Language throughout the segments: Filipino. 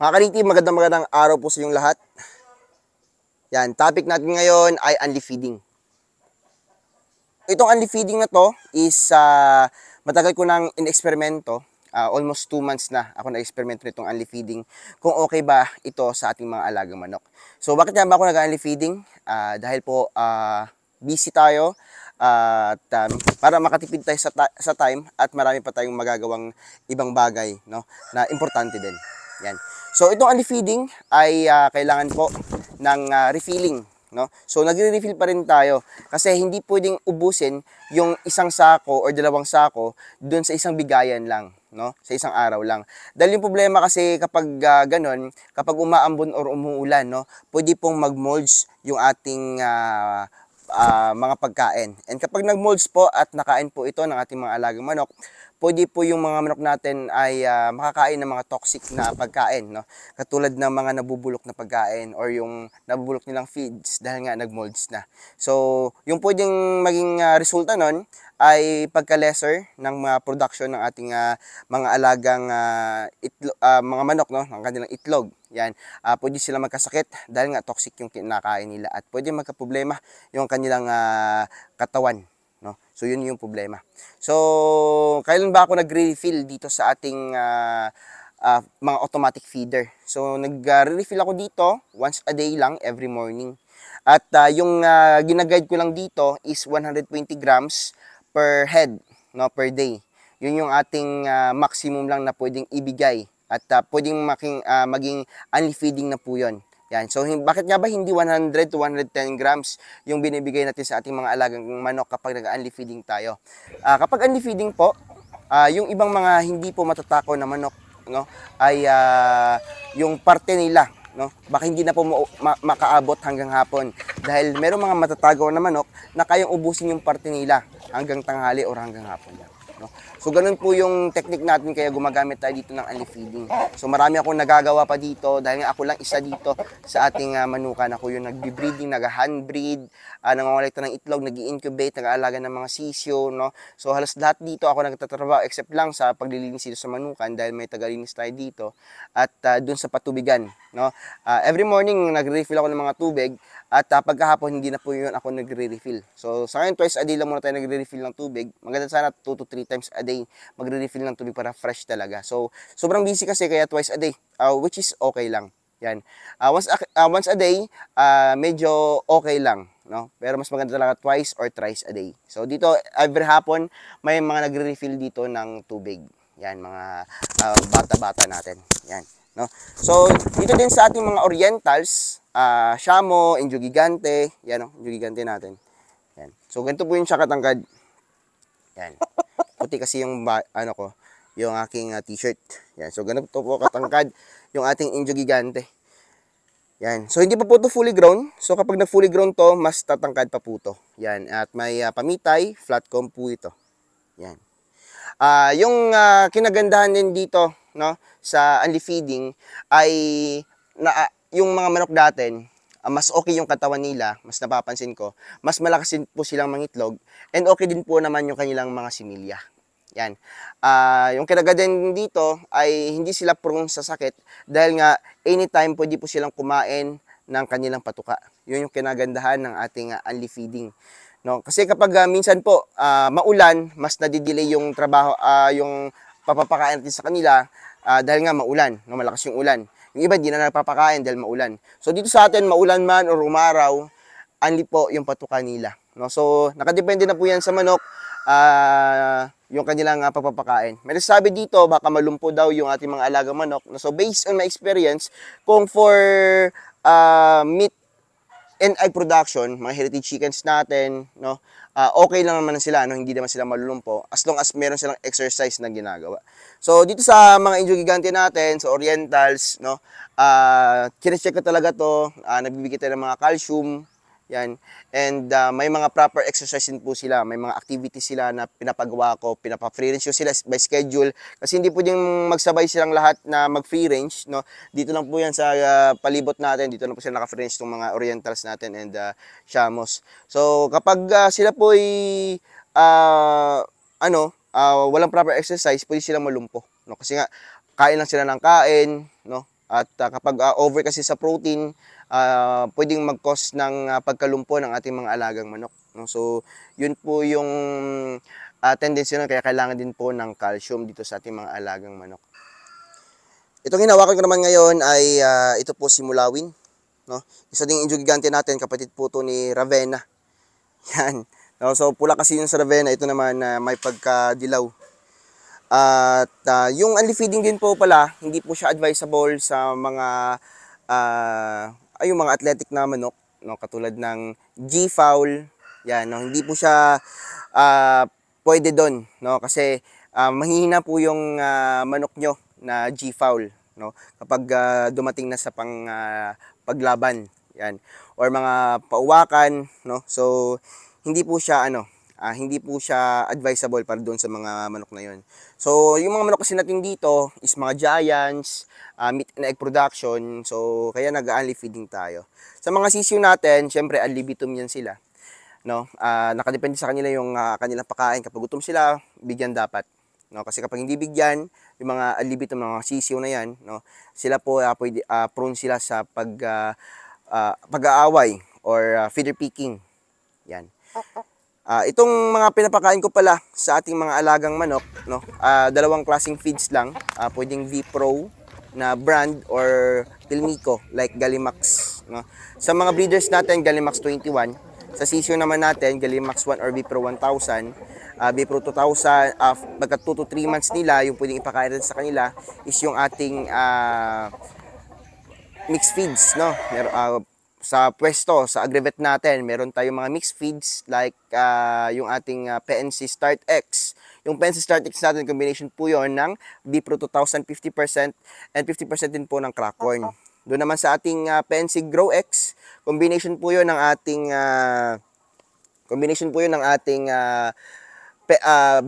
Mga kaliti, magandang araw po sa inyong lahat. Yan, topic natin ngayon ay unleaf feeding. Itong unleaf feeding na to is matagal ko nang in-eksperimento. Almost 2 months na ako na-eksperimento nitong unleaf feeding. Kung okay ba ito sa ating mga alagang manok. So bakit nga ba ako nag-unleaf feeding? Dahil po busy tayo at para makatipid tayo sa time at marami pa tayong magagawang ibang bagay, no, na importante din. Yan. So itong unleaf feeding ay kailangan po ng refilling, no? So nagre-refill pa rin tayo kasi hindi pwedeng ubusin yung isang sako or dalawang sako doon sa isang bigayan lang, no? Sa isang araw lang. Dahil yung problema kasi kapag ganon, kapag umaambon or umuulan, no, pwede pong mag-molds yung ating mga pagkain. And kapag nag-molds po at nakain po ito ng ating mga alagang manok, pwede po yung mga manok natin ay makakain ng mga toxic na pagkain, no? Katulad ng mga nabubulok na pagkain or yung nabubulok nilang feeds dahil nga nag-molds na. So, yung pwedeng maging resulta nun ay pagka-lesser ng mga production ng ating mga alagang mga manok, no, ng kanilang itlog. Yan, pwede sila magkasakit dahil nga toxic yung kinakain nila at pwede magka-problema yung kanilang katawan, no? So yun yung problema. So kailan ba ako nagre-refill dito sa ating mga automatic feeder? So nagre-refill ako dito once a day lang, every morning. At yung ginaguide ko lang dito is 120 grams per head, no, per day. Yun yung ating maximum lang na pwedeng ibigay at pwedeng maging unleaf feeding na po yun. Yan. So, bakit nga ba hindi 100 to 110 grams yung binibigay natin sa ating mga alagang manok kapag nag-unleaf feeding tayo? Kapag unleaf feeding po, yung ibang mga hindi po matatakaw na manok, no, ay yung parte nila, no, baka hindi na po makaabot hanggang hapon dahil merong mga matatagaw na manok na kayang ubusin yung parte nila hanggang tanghali or hanggang hapon lang, no? So ganun po yung technique natin kaya gumagamit tayo dito ng unleaf feeding. So marami akong nagagawa pa dito dahil nga ako lang isa dito sa ating manukan. Ako yung nagbe-breeding, nag-handbreed, nangongolekta ng itlog, nag-incubate, nag-aalaga ng mga sisyo, no. So halos lahat dito ako nagtatrabaho except lang sa paglilinis dito sa manukan dahil may tagalinis tayo dito at dun sa patubigan, no. Every morning nagre-refill ako ng mga tubig at pagkahapon hindi na po yun ako nagre-refill. So sa ngayon twice a day lang muna tayo nagre-refill ng tubig. Maganda sana 2 to 3 times a day magre-refill ng tubig para fresh talaga. So sobrang busy kasi kaya twice a day, which is okay lang. Yan. Once a day, medyo okay lang, no? Pero mas maganda talaga twice or thrice a day. So dito every hapon may mga nagre-refill dito ng tubig. Yan, mga bata-bata natin. Yan, no? So dito din sa ating mga orientals, Shamo, Indio Gigante, yan, no? Indio Gigante natin. Yan. So ganito po yung siya katangkad. Yan. Puti kasi yung yung aking t-shirt. Yan. So ganito po katangkad yung ating Indio Gigante. Yan. So hindi pa po ito fully grown. So kapag nag-fully grown to, mas tatangkad pa po ito. Yan. At may pamitay, flat comb po ito. Yan. Yung kinagandahan din dito, no, sa unleaf feeding ay yung mga manok natin, mas okay yung katawan nila, mas napapansin ko, mas malakas din po silang mangitlog, and okay din po naman yung kanilang mga similya. Yan. Yung kinagadan dito ay hindi sila prone sa sakit dahil nga anytime pwede po silang kumain ng kanilang patuka. Yun yung kinagandahan ng ating unleaf feeding. No? Kasi kapag minsan po maulan, mas nadidelay yung trabaho, yung papapakain natin sa kanila dahil nga maulan, no? Malakas yung ulan. Yung iba hindi na napapakain dahil maulan. So dito sa atin, maulan man o umaraw, unleaf po yung patuka nila. No? So nakadepende na po yan sa manok, yung kanilang pagpapakain. May nagsasabi dito, baka malumpo daw yung ating mga alagang manok. So based on my experience, kung for meat and egg production, mga heritage chickens natin, no, okay lang naman sila, no, hindi naman sila malulumpo as long as meron silang exercise na ginagawa. So dito sa mga Indio Gigante natin, sa orientals, no, kine-check ko talaga to, nagbibigay tayo ng mga calcium, yan, and may mga proper exercise din po sila, may mga activities sila na pinapagawa ko, pinapa-free range ko sila by schedule, kasi hindi pwedeng magsabay silang lahat na mag-free range, no. Dito lang po yan sa palibot natin, dito lang po sila naka-free range ng mga orientals natin and shamos. So kapag sila po ay walang proper exercise, pwede silang malumpo, no, kasi nga kain lang sila ng kain, no. At kapag over kasi sa protein, pwedeng mag-cause ng pagkalumpo ng ating mga alagang manok, no? So, yun po yung tendency nun, kaya kailangan din po ng calcium dito sa ating mga alagang manok. Itong hinawakan ko naman ngayon ay ito po si Mulawin, no? Isa ding Indio Gigante natin, kapatid po to ni Ravenna. Yan. No, so pula kasi yung sa Ravenna, ito naman may pagkadilaw. At yung only feeding din po pala, hindi po siya advisable sa mga yung mga athletic na manok, no, katulad ng G-fowl. Yan, no, hindi po siya pwede doon, no, kasi mahihina po yung manok nyo na G-fowl, no, kapag dumating na sa paglaban, yan, or mga pauwakan, no. So hindi po siya hindi po siya advisable para doon sa mga manok na yon. So yung mga manok kasi natin dito is mga giants, meat and egg production, so kaya nag-only feeding tayo. Sa mga sisiw natin, syempre ad libitum yan sila, no. Nakadepende sa kanila yung kanilang pagkain. Kapag gutom sila, bigyan dapat, no, kasi kapag hindi bigyan yung mga ad libitum, mga sisiw na yan, no, sila po prone sila sa pag-aaway or feeder picking. Yan. Itong mga pinapakain ko pala sa ating mga alagang manok, no, dalawang klaseng feeds lang. Pwedeng V-Pro na brand or Pilmico like Gallimax, no. Sa mga breeders natin, Gallimax 21. Sa sisyo naman natin, Gallimax 1 or V-Pro 1000. V-Pro 2000, pagka 2 to 3 months nila, yung pwedeng ipakain sa kanila is yung ating mixed feeds, no. Sa pwesto, sa agrivet natin, meron tayong mga mixed feeds like yung ating PNC Start X. Yung PNC Start X natin, combination po yon ng B-Pro 2000, 50% and 50% din po ng crack corn. Doon naman sa ating PNC Grow X, combination po yon ng ating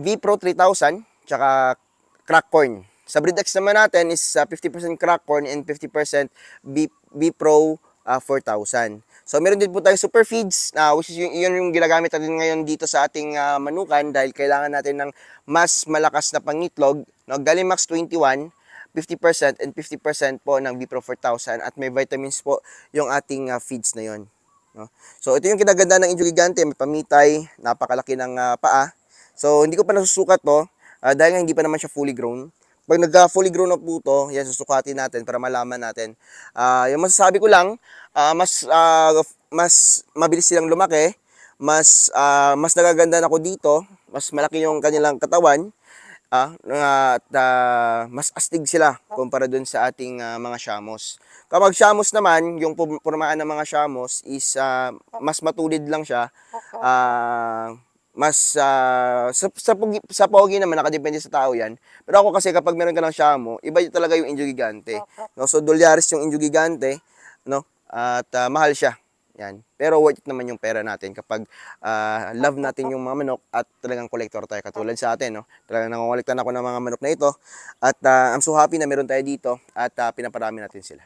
B-Pro 3000 tsaka crack corn. Sa Breed X naman natin is 50% crack corn and 50% B-Pro 4,000. So meron din po tayong super feeds, which is yun yung ginagamit natin ngayon dito sa ating manukan dahil kailangan natin ng mas malakas na pangitlog, no? Gallimax 21, 50% and 50% po ng B-Pro 4,000 at may vitamins po yung ating feeds na yon, no? So ito yung kinaganda ng Indio Gigante, may pamitay, napakalaki ng paa. So hindi ko pa nasusukat to dahil nga hindi pa naman siya fully grown. Pag nagka-fully grown na po ito, yan, susukatin natin para malaman natin. Yung masasabi ko lang, mas mabilis silang lumaki, mas nagaganda ako dito, mas malaki yung kanilang katawan, at mas astig sila kumpara dun sa ating mga shamos. Kapag shamos naman, yung purmaan ng mga shamos is mas matulid lang siya, mas sa pogi naman nakadepende sa tao yan. Pero ako kasi kapag meron ka ng Shamo, iba talaga yung Indio Gigante, no? So dolyares yung Indio Gigante, no? At mahal siya. Yan. Pero worth it naman yung pera natin kapag love natin yung mga manok at talagang collector tayo katulad sa atin, no? Talagang nangonkolektan ako ng mga manok na ito at I'm so happy na meron tayo dito at pinaparami natin sila.